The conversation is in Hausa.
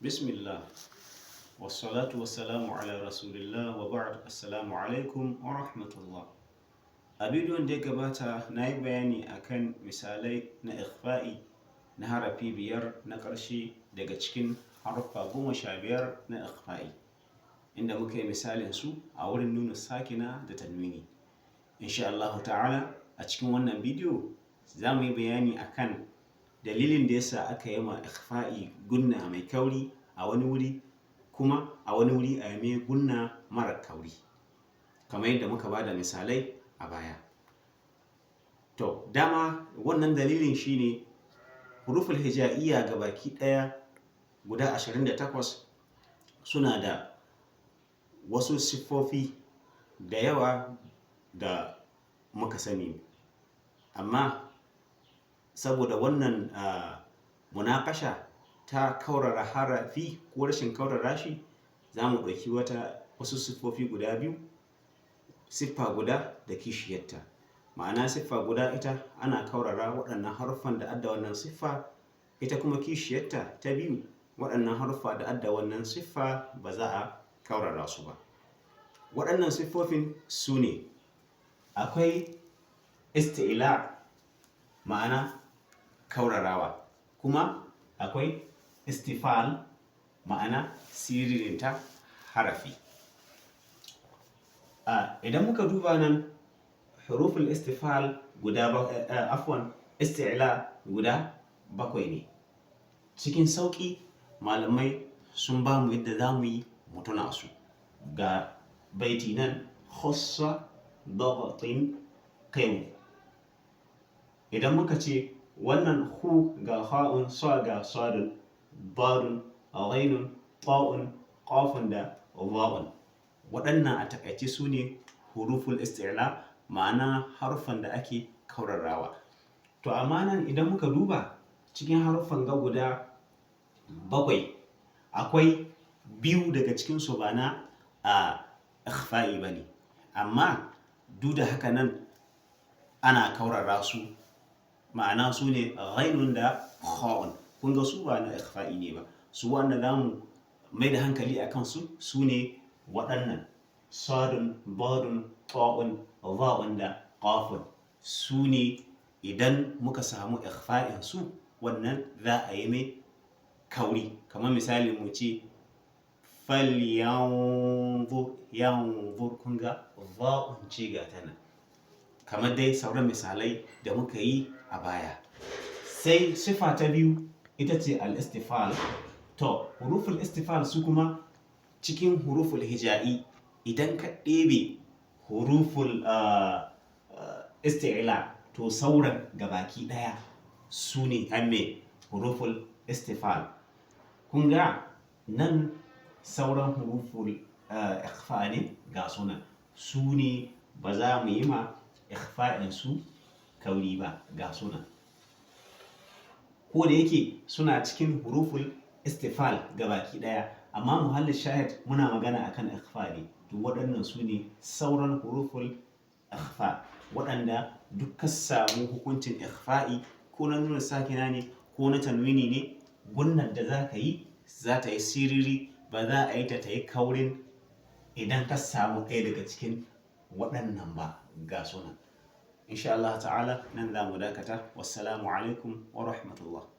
Bismillah, wassalatu wassalamu ala rasulillah wa ba'd. Assalamu alaikum wa rahmatullah. A bidiyon da ya gabata na yi bayani akan misalai na ikhfa'i na harafi biyar na ƙarshe daga cikin haruffa 15 na ikhfa'i, inda muka yi misalin su a wurin nuna sakina da tanwini. Insha Allah ta'ala a cikin wannan bidiyo za mu yi bayani akan dalilin da yasa aka yi ma ikhfa'i gunna mai kauri a wani wuri, kuma a wani wuri a yi gunna mara kauri, kamar yadda muka ba da misalai a baya. To dama wannan dalilin shine huruful hija'iyya ga baki ɗaya guda 28 suna da wasu siffofi da yawa da muka sani, amma saboda wannan munakasha ta kaurara harafi ko rashin kaurara shi, za mu ɗauki wasu siffofi guda biyu, siffa guda da kishiyarta. Ma'ana siffa guda ita ana kaurara waɗannan haruffan da adda wannan siffa, ita kuma kishiyarta ta biyu waɗannan haruffa da adda wannan siffa ba za a kaurara su ba. Waɗannan siffofin su ne: akwai isti'la, ma'ana kaurarawa, kuma akwai istifal, ma'ana siririnta harafi. Idan muka duba nan, huruful istifal isti'la guda 7 ne. Cikin sauƙi malamai sun ba mu yadda za mu yi mutuna su. Ga baiti nan: khussa daghatin qim. Idan muka ce wannan hu ga ha'un, sa ga sadun, badun, ghainun, ta'un, qafun da dha'un. Waɗannan a takaice su ne huruful isti'la, ma'ana haruffan da ake kaurarawa. To amma nan idan muka duba cikin haruffan ga guda 7, akwai 2 daga cikinsu ba na ikhfa'i ba ne, amma duk da haka nan ana kaurara su, ma'ana su ne ghainun da kha'un. Kun ga su ba na ikhfa'i ne ba, su wanda za mu mai da hankali a kansu su ne waɗannan: sadun, badun, ta'un, dha'un da qafun. Su ne idan muka samu ikhfa'in su, wannan za a yi mai kauri. Kamar misali mu ce falyanzur, yanzur, kun ga dha'un ce ga ta nan, kamar dai sauran misalai da muka yi a baya. Sai sifa ta biyu ita ce al-istifal. To huruful istifal su kuma cikin huruful hija'i, idan ka ɗebe huruful isti'la, to sauran gabaki ɗaya su ne huruful istifal. Kun ga nan sauran huruful ikhfa ne ga sunan, su ne ba za mu yi ma ikhfa'in su kauri ba, ga sunan. Ko da yake suna cikin huruful istifal gabaki ɗaya, amma muhallin shahid muna magana akan ikhfa ne. To waɗannan su ne sauran huruful ikhfa, waɗanda duk ka samu hukuncin ikhfa'i, ko na nuna sakina ne ko na tanwini ne, gunnar da za ka yi za ta yi siriri, ba za a yi ta yi kaurin idan ka samu ɗaya daga cikin waɗannan ba, ga sunan. Insha Allah ta'ala nan za mu dakata. Wassalamu alaikum wa rahmatullah.